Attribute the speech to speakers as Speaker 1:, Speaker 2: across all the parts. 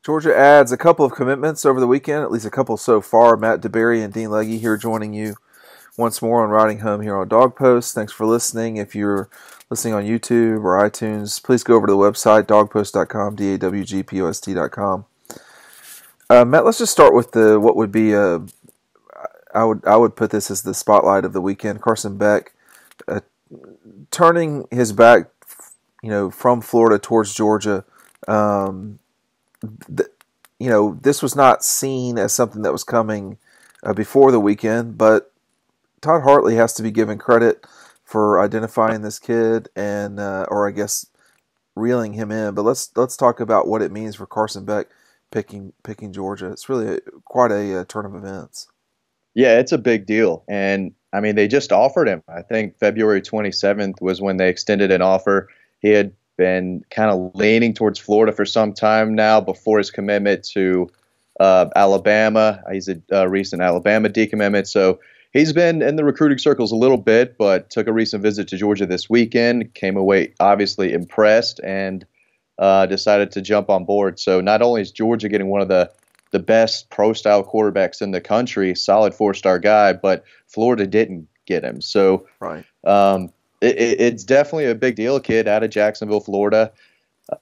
Speaker 1: Georgia adds a couple of commitments over the weekend, at least a couple so far. Matt DeBary and Dean Legge here joining you once more on Riding Home here on Dog Post. Thanks for listening. If you're listening on YouTube or iTunes, please go over to the website, dawgpost.com, dawgpost.com. Matt, let's just start with what would be I would put this as the spotlight of the weekend. Carson Beck turning his back, from Florida towards Georgia. This was not seen as something that was coming before the weekend, but Todd Hartley has to be given credit for identifying this kid and, or I guess, reeling him in. But let's talk about what it means for Carson Beck picking Georgia. It's really quite a turn of events.
Speaker 2: Yeah, it's a big deal. And, I mean, they just offered him. I think February 27th was when they extended an offer. He had been kind of leaning towards Florida for some time now before his commitment to Alabama. He's a recent Alabama decommitment. So he's been in the recruiting circles a little bit, but took a recent visit to Georgia this weekend, came away obviously impressed, and decided to jump on board. So not only is Georgia getting one of the best pro-style quarterbacks in the country, solid four-star guy, but Florida didn't get him. So
Speaker 1: right.
Speaker 2: It's definitely a big deal. Kid out of Jacksonville, Florida.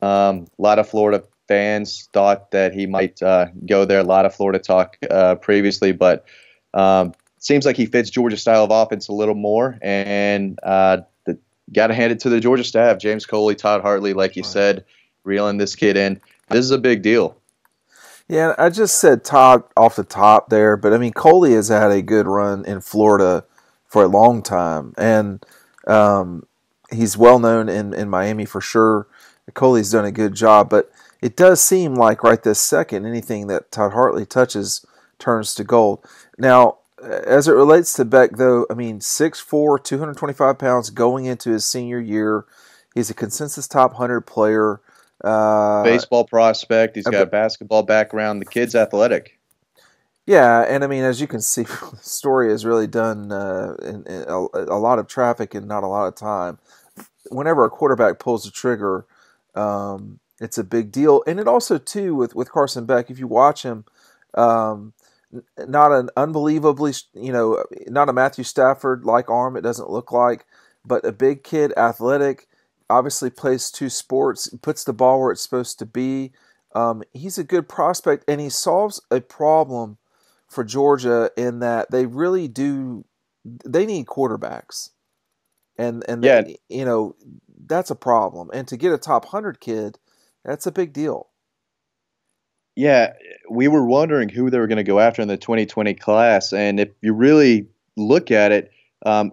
Speaker 2: A lot of Florida fans thought that he might go there. A lot of Florida talk previously, but seems like he fits Georgia's style of offense a little more. And got to hand it to the Georgia staff. James Coley, Todd Hartley, like you said, reeling this kid in. This is a big deal.
Speaker 1: Yeah, I just said Todd off the top there, but I mean, Coley has had a good run in Florida for a long time, and he's well known in Miami for sure. Coley's done a good job, but it does seem like right this second, anything that Todd Hartley touches turns to gold. Now, as it relates to Beck, though, I mean, 6'4", 225 pounds going into his senior year. He's a consensus top 100 player.
Speaker 2: Baseball prospect. He's got a basketball background. The kid's athletic.
Speaker 1: Yeah, and I mean, as you can see, the story has really done in a lot of traffic and not a lot of time. Whenever a quarterback pulls the trigger, it's a big deal. And it also, too, with Carson Beck, if you watch him, not an unbelievably, not a Matthew Stafford-like arm, it doesn't look like, but a big kid, athletic, obviously plays two sports, puts the ball where it's supposed to be. He's a good prospect, and he solves a problem for Georgia in that they really do. They need quarterbacks, and
Speaker 2: yeah,
Speaker 1: that's a problem. And to get a top 100 kid, that's a big deal.
Speaker 2: Yeah, we were wondering who they were going to go after in the 2020 class, and if you really look at it,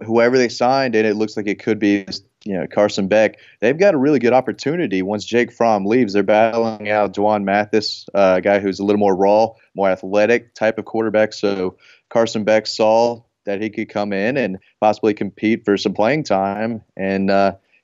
Speaker 2: whoever they signed, and it looks like it could be Carson Beck, they've got a really good opportunity. Once Jake Fromm leaves, they're battling out Dwan Mathis, a guy who's a little more raw, more athletic type of quarterback. So Carson Beck saw that he could come in and possibly compete for some playing time, and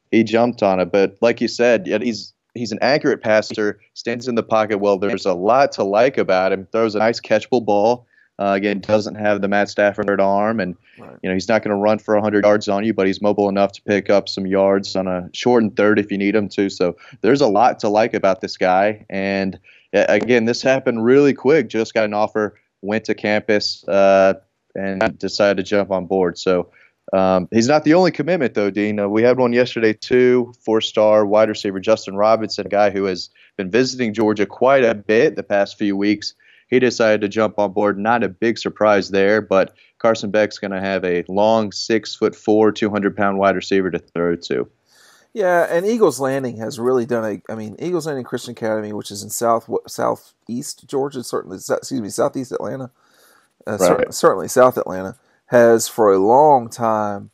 Speaker 2: he jumped on it. But like you said, he's an accurate passer, stands in the pocket well. There's a lot to like about him. Throws a nice catchable ball. Again, doesn't have the Matt Stafford arm, and
Speaker 1: Right.
Speaker 2: He's not going to run for 100 yards on you, but he's mobile enough to pick up some yards on a short and third if you need him to. So there's a lot to like about this guy. And again, this happened really quick. Just got an offer, went to campus, and decided to jump on board. So he's not the only commitment, though, Dean. We had one yesterday, too, four-star wide receiver Justin Robinson, a guy who has been visiting Georgia quite a bit the past few weeks. He decided to jump on board. Not a big surprise there, but Carson Beck's going to have a long 6'4", 200-pound wide receiver to throw to.
Speaker 1: Yeah, and Eagles Landing has really done Eagles Landing Christian Academy, which is in southeast Georgia, southeast Atlanta,
Speaker 2: Right.
Speaker 1: certainly South Atlanta, has for a long time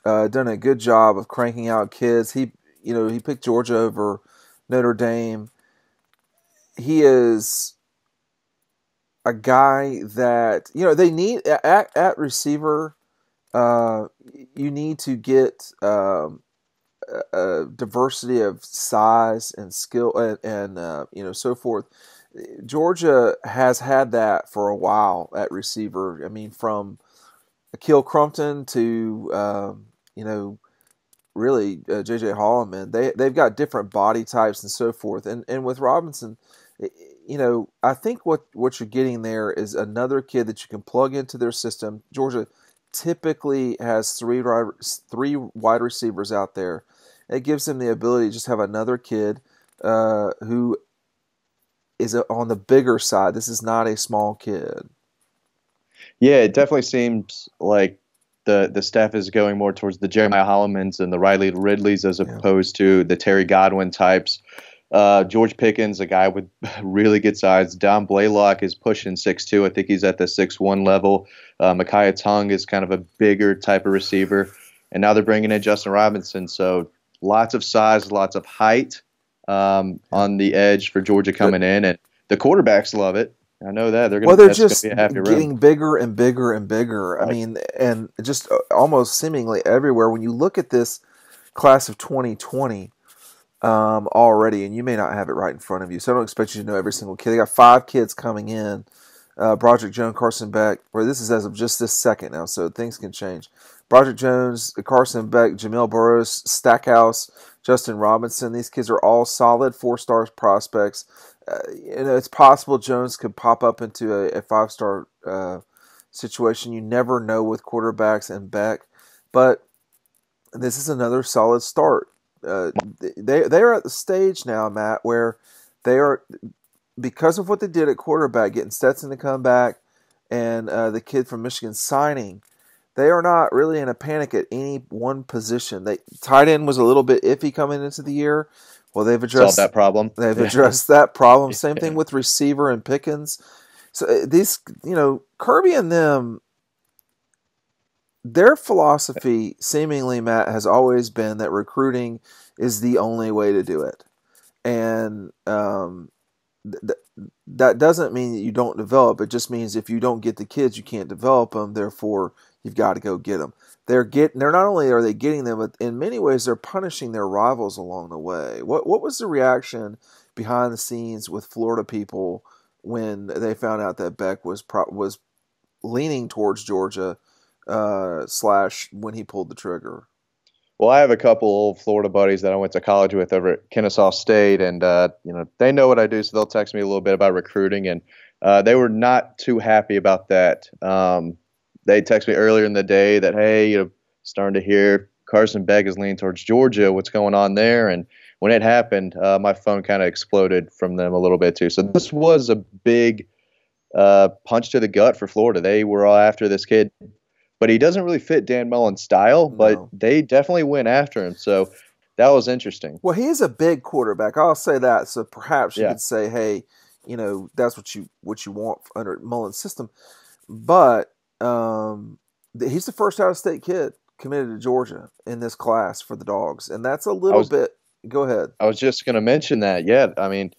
Speaker 1: done a good job of cranking out kids. He picked Georgia over Notre Dame. He is a guy that they need at receiver. You need to get a diversity of size and skill and so forth. Georgia has had that for a while at receiver. I mean, from Akil Crumpton to really J.J. Holloman. They've got different body types and so forth. And with Robinson, I think what you're getting there is another kid that you can plug into their system. Georgia typically has three wide receivers out there. It gives them the ability to just have another kid who is on the bigger side. This is not a small kid.
Speaker 2: Yeah, it definitely seems like the staff is going more towards the Jeremiah Hollimans and the Riley Ridleys as opposed to the Terry Godwin types. George Pickens, a guy with really good size. Don Blaylock is pushing 6'2". I think he's at the 6'1" level. Micaiah Tongue is kind of a bigger type of receiver. And now they're bringing in Justin Robinson. So lots of size, lots of height on the edge for Georgia coming in. And the quarterbacks love it. I know that.
Speaker 1: They're just getting bigger and bigger and bigger. Right. I mean, and just almost seemingly everywhere. When you look at this class of 2020 already, and you may not have it right in front of you, so I don't expect you to know every single kid. They got 5 kids coming in. Broderick Jones, Carson Beck, where this is as of just this second now, so things can change. Broderick Jones, Carson Beck, Jamil Burrows, Stackhouse, Justin Robinson. These kids are all solid 4-star prospects. It's possible Jones could pop up into a 5-star situation. You never know with quarterbacks and Beck, but this is another solid start. They are at the stage now, Matt, where they are, because of what they did at quarterback, getting Stetson to come back and the kid from Michigan signing. They are not really in a panic at any one position. Tight end was a little bit iffy coming into the year. Well, they've addressed
Speaker 2: that problem.
Speaker 1: They've addressed that problem. Same thing with receiver and Pickens. So these, Kirby and them, their philosophy, seemingly, Matt, has always been that recruiting is the only way to do it. And that doesn't mean that you don't develop. It just means if you don't get the kids, you can't develop them. Therefore, you've got to go get them. They're not only are they getting them, but in many ways they're punishing their rivals along the way. What was the reaction behind the scenes with Florida people when they found out that Beck was leaning towards Georgia / when he pulled the trigger?
Speaker 2: Well, I have a couple old Florida buddies that I went to college with over at Kennesaw State, and they know what I do, so they'll text me a little bit about recruiting, and they were not too happy about that. They texted me earlier in the day that, hey, starting to hear Carson Beck is leaning towards Georgia. What's going on there? And when it happened, my phone kind of exploded from them a little bit too. So this was a big punch to the gut for Florida. They were all after this kid, but he doesn't really fit Dan Mullen's style, but they definitely went after him. So that was interesting.
Speaker 1: Well, he is a big quarterback. I'll say that. So perhaps you could say, hey, that's what you want under Mullen's system. But he's the first out-of-state kid committed to Georgia in this class for the Dawgs, and that's a little bit. Go ahead.
Speaker 2: I was just going to mention that. Yeah, I mean,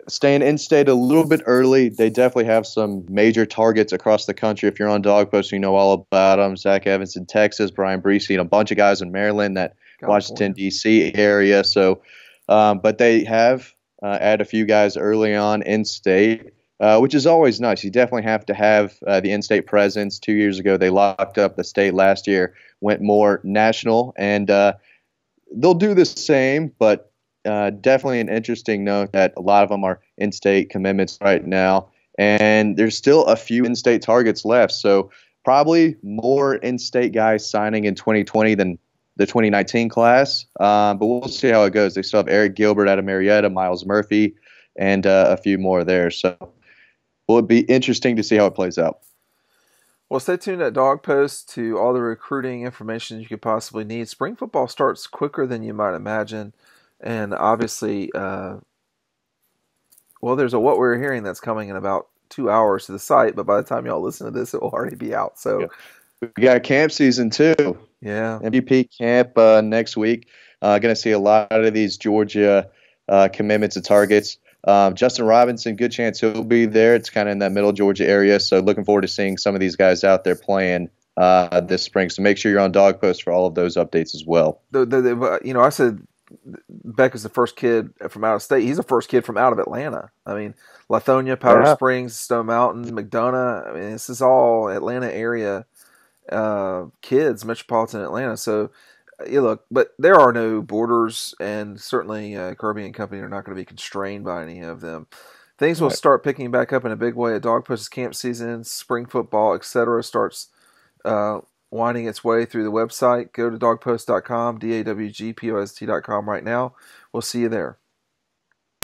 Speaker 2: staying in-state a little bit early, they definitely have some major targets across the country. If you're on Dog Post, you know all about them. Zach Evans in Texas, Brian Breesy, and a bunch of guys in Maryland, that Washington, D.C. area. So, but they have added a few guys early on in-state. Which is always nice. You definitely have to have the in-state presence. 2 years ago, they locked up the state. Last year, went more national, and they'll do the same, but definitely an interesting note that a lot of them are in-state commitments right now, and there's still a few in-state targets left, so probably more in-state guys signing in 2020 than the 2019 class, but we'll see how it goes. They still have Eric Gilbert out of Marietta, Miles Murphy, and a few more there, so will it be interesting to see how it plays out.
Speaker 1: Well, stay tuned at Dog Post to all the recruiting information you could possibly need. Spring football starts quicker than you might imagine. And obviously, there's a What We're Hearing that's coming in about 2 hours to the site. But by the time y'all listen to this, it will already be out. So
Speaker 2: we got camp season too.
Speaker 1: Yeah.
Speaker 2: MVP camp next week. Going to see a lot of these Georgia commitments and targets. Justin Robinson, good chance he'll be there. It's kind of in that middle Georgia area, so looking forward to seeing some of these guys out there playing this spring. So make sure you're on Dog Post for all of those updates as well.
Speaker 1: I said Beck is the first kid from out of state. He's the first kid from out of Atlanta. I mean, Lithonia, Powder Springs, Stone Mountain, McDonough. I mean, this is all Atlanta area kids, metropolitan Atlanta. So you look, but there are no borders, and certainly Kirby and company are not going to be constrained by any of them. Things will
Speaker 2: Right.
Speaker 1: start picking back up in a big way at Dog Post's camp season, spring football, etc. starts uh, winding its way through the website. Go to dawgpost.com, DAWGPOST.com right now. We'll see you there.